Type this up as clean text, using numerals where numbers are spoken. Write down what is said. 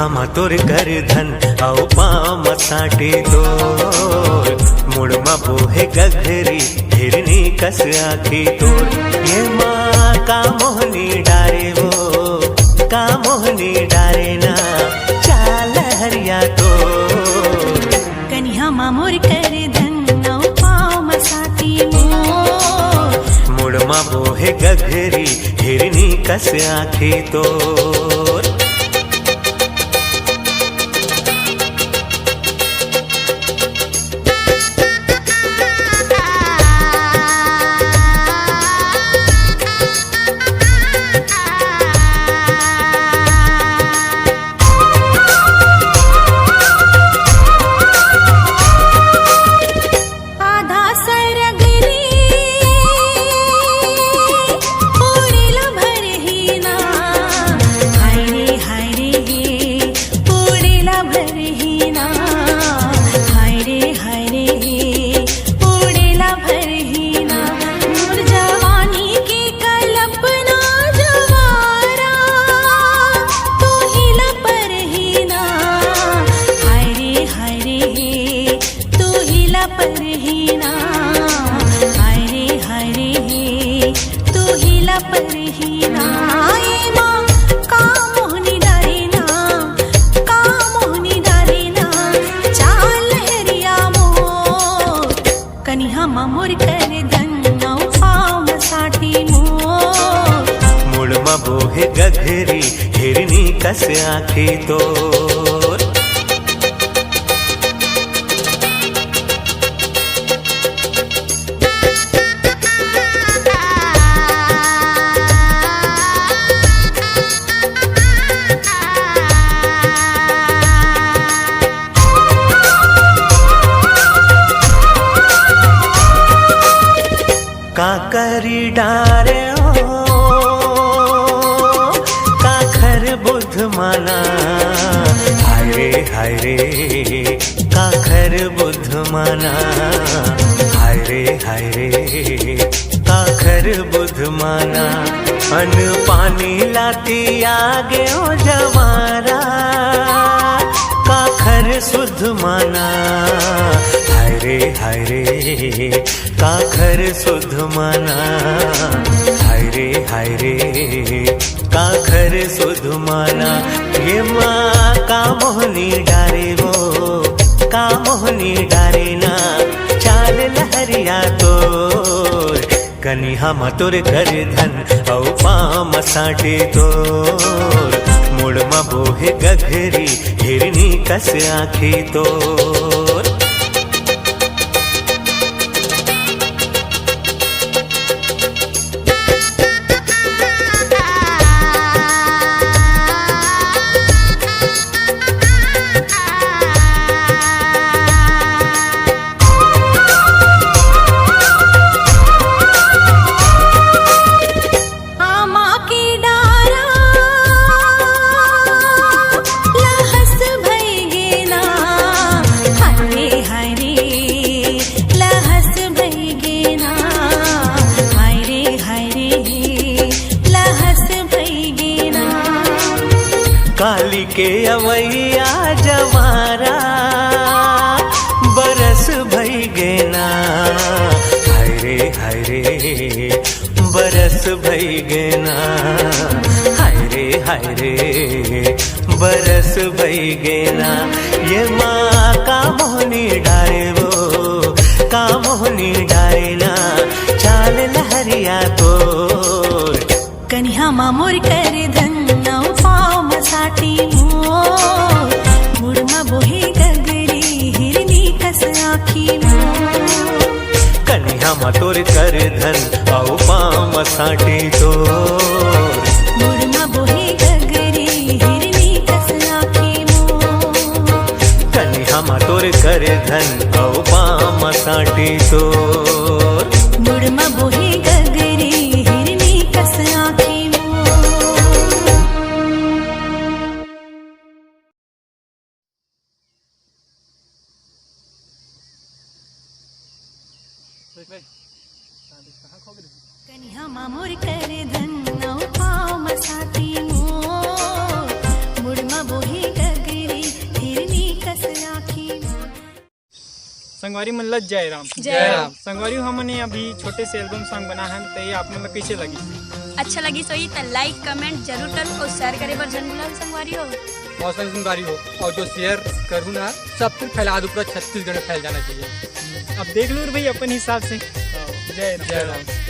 हामा तोर कर धन औ पाम साटे तोर मुड़मा बोहे गघरी हिरनी कस आखी तोर ये माँ का मोहनी डारे वो का मोहनी डारे ना चाल हरिया तोर कन्या मामोर कर धन औ पाम साटे मोर मुड़मा बोहे गघरी हिरनी कस आखी तोर मामोर कर धन औ पाम साटे मोर मुड़मा बोहे गघरी हिरनी कस आखी तोर काकरी डारे काखर बुध माना हाय रे काखर बुध माना हाय रे काखर बुध माना अन पानी लाती आगे ओ जवारा काखर सुध माना हाय रे काखर सुध माना हाय रे काखर सुध माना ये माँ का मोहनी डारे वो का मोहनी डारे ना चाल लहरिया तोर कन्या मा तोर कर धन औ पाम साटे तोर मुड़मा बोहे गघरी हिरनी कस आखी तोर काली के अवैया जवारा बरस भई गेना हाय रे बरस भई गेना हाय रे बरस भई गेना ये माँ का मोहनी डारे वो का मोहनी डारे ना चाल लहरिया तोर कन्या मामोर कर धन औ पाम साटे मोर मुड़मा बोहे गघरी हिरनी कस आखी मोर कन्या मा तोर कर धन औ पाम साटे तोर मुड़मा बोहे गघरी हिरनी कस आखी मोर कन्या मा तोर कर धन औ पाम साटे तोर मुड़मा बोहे गघरी हिरनी कस आखी मोर कन्या मामोर कर धन औ पाम साटे मोर मुड़मा बोहे गघरी संगवारी मन ल जय राम। जय राम। संगवारी हमने अभी छोटे से एल्बम सॉन्ग बना है, तो ये आप मन ल कैसे लगी? अच्छा लगी सोई तो लाइक कमेंट जरूर करो और शेयर करे बर जन बुला संगवारी हो। और संगवारी हो, और जो शेयर करूँ ना सब कुछ फैला दो, पूरा छत्तीसगढ़ में फैल जाना चाहिए। अब देख लो भाई अपन हिसाब से। जय राम। जय राम।